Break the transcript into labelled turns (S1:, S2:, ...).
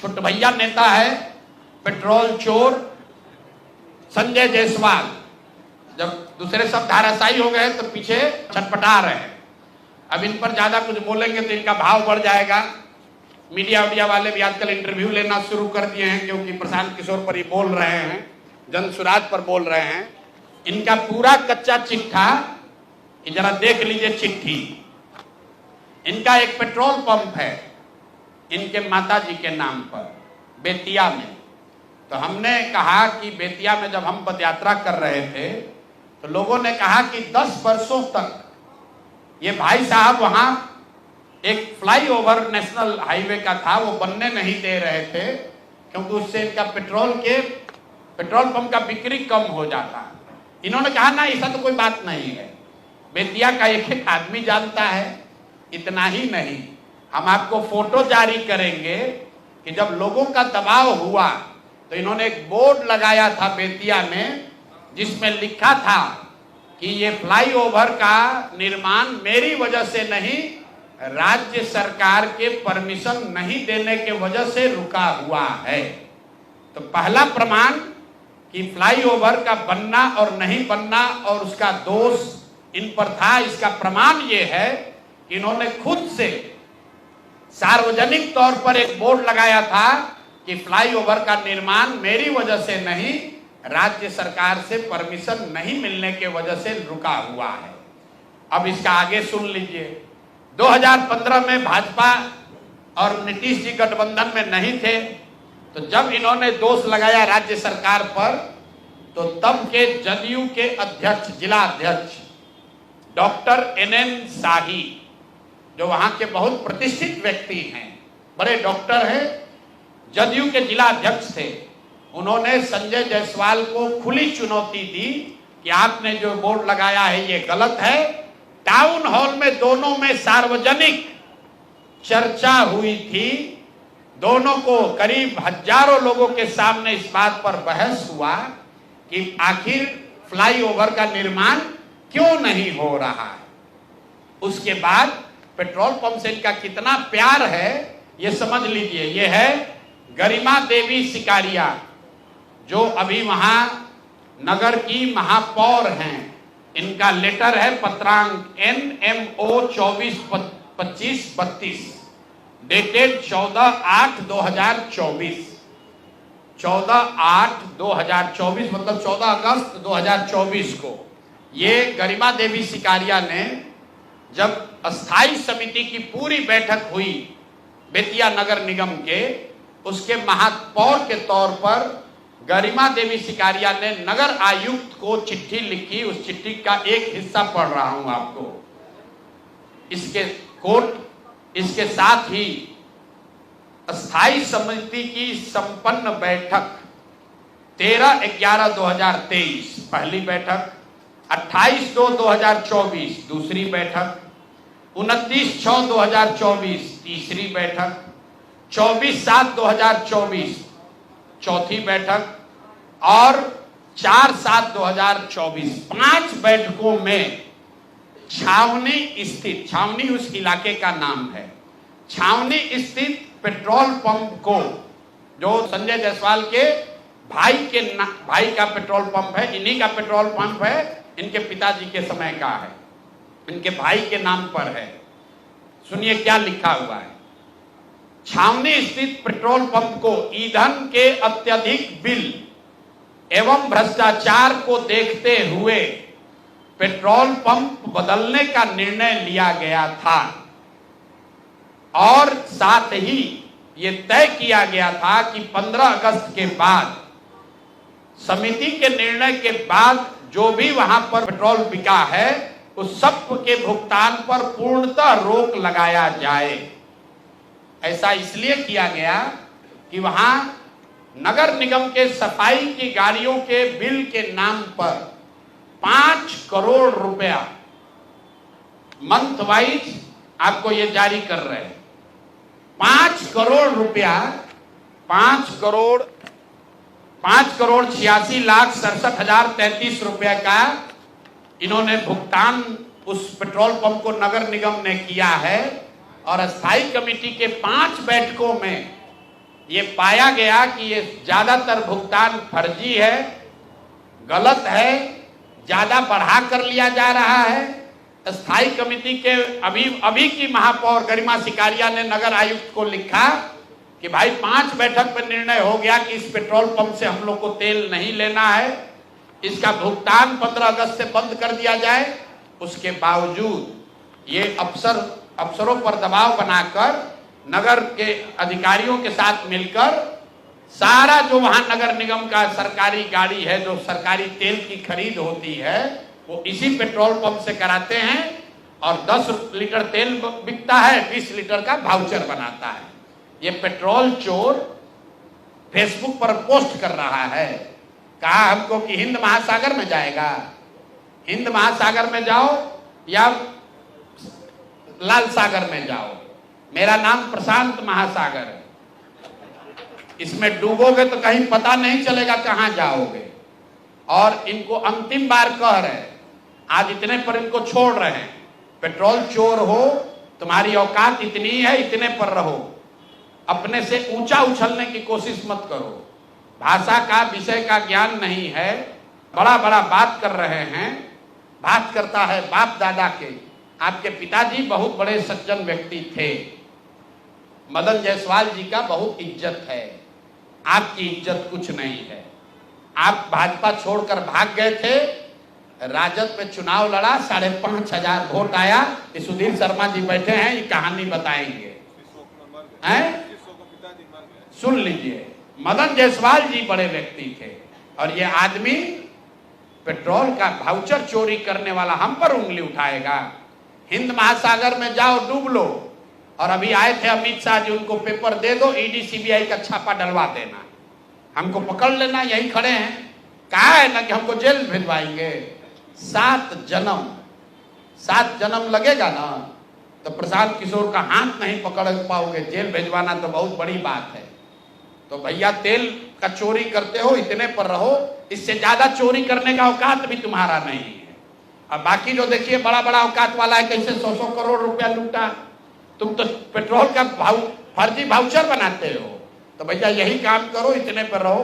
S1: छुटभैया नेता है पेट्रोल चोर संजय जायसवाल। जब दूसरे सब धाराशायी हो गए तो पीछे छटपटा रहे हैं। अब इन पर ज्यादा कुछ बोलेंगे तो इनका भाव बढ़ जाएगा। मीडिया वाले भी आजकल इंटरव्यू लेना शुरू कर दिए हैं, क्योंकि प्रशांत किशोर पर ही बोल रहे हैं, जनसुराज पर बोल रहे हैं। इनका पूरा कच्चा चिट्ठा जरा देख लीजिए। चिट्ठी इनका एक पेट्रोल पंप है इनके माताजी के नाम पर बेतिया में। तो हमने कहा कि बेतिया में जब हम पदयात्रा कर रहे थे तो लोगों ने कहा कि 10 वर्षों तक ये भाई साहब वहां एक फ्लाईओवर नेशनल हाईवे का था, वो बनने नहीं दे रहे थे, क्योंकि उससे इनका पेट्रोल पंप का बिक्री कम हो जाता। इन्होंने कहा ना, ऐसा तो कोई बात नहीं है, बेतिया का एक आदमी जानता है। इतना ही नहीं, हम आपको फोटो जारी करेंगे कि जब लोगों का दबाव हुआ तो इन्होंने एक बोर्ड लगाया था बेतिया में, जिसमें लिखा था कि ये फ्लाईओवर का निर्माण मेरी वजह से नहीं, राज्य सरकार के परमिशन नहीं देने के वजह से रुका हुआ है। तो पहला प्रमाण कि फ्लाईओवर का बनना और नहीं बनना और उसका दोष इन पर था, इसका प्रमाण ये है कि इन्होंने खुद से सार्वजनिक तौर पर एक बोर्ड लगाया था कि फ्लाईओवर का निर्माण मेरी वजह से नहीं, राज्य सरकार से परमिशन नहीं मिलने के वजह से रुका हुआ है। अब इसका आगे सुन लीजिए। 2015 में भाजपा और नीतीश जी गठबंधन में नहीं थे, तो जब इन्होंने दोष लगाया राज्य सरकार पर, तो तब के जदयू के अध्यक्ष, जिला अध्यक्ष डॉक्टर NN शाही, जो वहां के बहुत प्रतिष्ठित व्यक्ति हैं, बड़े डॉक्टर हैं, जदयू के जिला अध्यक्ष थे, उन्होंने संजय जायसवाल को खुली चुनौती दी कि आपने जो बोर्ड लगाया है ये गलत है। टाउन हॉल में दोनों में सार्वजनिक चर्चा हुई थी, दोनों को करीब हजारों लोगों के सामने इस बात पर बहस हुआ कि आखिर फ्लाईओवर का निर्माण क्यों नहीं हो रहा है। उसके बाद पेट्रोल पंप से इनका कितना प्यार है ये समझ लीजिए। ये है गरिमा देवी सिकारिया, जो अभी वहां नगर की महापौर हैं। इनका लेटर है पत्रांक NMO 242532 डेटेड 14/8/2024। 14/8/2024 मतलब 14 अगस्त 2024 को ये गरिमा देवी सिकारिया ने, जब अस्थाई समिति की पूरी बैठक हुई बेतिया नगर निगम के, उसके महापौर के तौर पर गरिमा देवी सिकारिया ने नगर आयुक्त को चिट्ठी लिखी। उस चिट्ठी का एक हिस्सा पढ़ रहा हूं आपको, इसके कोट। इसके साथ ही अस्थाई समिति की संपन्न बैठक 13/11/2023 पहली बैठक, 28/2/2024 दूसरी बैठक, 29/6/2024 तीसरी बैठक, 24/7/2024 चौथी बैठक और 4/7/2024 5 बैठकों में छावनी स्थित, छावनी उस इलाके का नाम है, छावनी स्थित पेट्रोल पंप को, जो संजय जायसवाल के भाई का पेट्रोल पंप है, इन्हीं का पेट्रोल पंप है, इनके पिताजी के समय का है, इनके भाई के नाम पर है। सुनिए क्या लिखा हुआ है। छावनी स्थित पेट्रोल पंप को ईंधन के अत्यधिक बिल एवं भ्रष्टाचार को देखते हुए पेट्रोल पंप बदलने का निर्णय लिया गया था और साथ ही ये तय किया गया था कि 15 अगस्त के बाद, समिति के निर्णय के बाद जो भी वहां पर पेट्रोल बिका है उस सब के भुगतान पर पूर्णतः रोक लगाया जाए। ऐसा इसलिए किया गया कि वहां नगर निगम के सफाई की गाड़ियों के बिल के नाम पर 5 करोड़ रुपया मंथ वाइज आपको ये जारी कर रहे हैं। 5 करोड़ रुपया, 5,86,67,033 रुपए का इन्होंने भुगतान उस पेट्रोल पंप को नगर निगम ने किया है। और अस्थायी कमेटी के 5 बैठकों में ये पाया गया कि ये ज्यादातर भुगतान फर्जी है, गलत है, ज्यादा बढ़ा कर लिया जा रहा है। स्थायी कमेटी के अभी की महापौर गरिमा सिकारिया ने नगर आयुक्त को लिखा कि भाई 5 बैठक में निर्णय हो गया कि इस पेट्रोल पंप से हम लोग को तेल नहीं लेना है, इसका भुगतान 15 अगस्त से बंद कर दिया जाए। उसके बावजूद ये अफसरों पर दबाव बनाकर नगर के अधिकारियों के साथ मिलकर सारा जो वहां नगर निगम का सरकारी गाड़ी है, जो सरकारी तेल की खरीद होती है, वो इसी पेट्रोल पंप से कराते हैं और 10 लीटर तेल बिकता है, 20 लीटर का वाउचर बनाता है। ये पेट्रोल चोर फेसबुक पर पोस्ट कर रहा है, कहा हमको कि हिंद महासागर में जाएगा, हिंद महासागर में जाओ या लाल सागर में जाओ, मेरा नाम प्रशांत महासागर है, इसमें डूबोगे तो कहीं पता नहीं चलेगा कहां जाओगे। और इनको अंतिम बार कह रहे हैं, आज इतने पर इनको छोड़ रहे हैं, पेट्रोल चोर हो, तुम्हारी औकात इतनी है, इतने पर रहो, अपने से ऊंचा उछलने की कोशिश मत करो। भाषा का विषय का ज्ञान नहीं है, बड़ा बड़ा बात कर रहे हैं। बात करता है बाप दादा के, आपके पिताजी बहुत बड़े सज्जन व्यक्ति थे, मदन जायसवाल जी का बहुत इज्जत है, आपकी इज्जत कुछ नहीं है। आप भाजपा छोड़कर भाग गए थे, राजद में चुनाव लड़ा, 5,500 वोट आया। सुधीर शर्मा जी बैठे हैं, ये कहानी बताएंगे, हैं? सुन लीजिए, मदन जायसवाल जी बड़े व्यक्ति थे और ये आदमी पेट्रोल का वाउचर चोरी करने वाला हम पर उंगली उठाएगा। हिंद महासागर में जाओ, डूब लो। और अभी आए थे अमित शाह जी, उनको पेपर दे दो, ईडी सीबीआई का छापा डलवा देना, हमको पकड़ लेना, यही खड़े हैं। कहा है ना कि हमको जेल भिजवाएंगे। 7 जन्म लगेगा ना तो प्रशांत किशोर का हाथ नहीं पकड़ पाओगे, जेल भिजवाना तो बहुत बड़ी बात है। तो भैया तेल का चोरी करते हो, इतने पर रहो, इससे ज्यादा चोरी करने का औकात भी तुम्हारा नहीं है। अब बाकी जो देखिए बड़ा बड़ा औकात वाला है, कैसे 100 करोड़ रुपया लूटा। तुम तो पेट्रोल का फर्जी वाउचर बनाते हो, तो भैया यही काम करो, इतने पर रहो।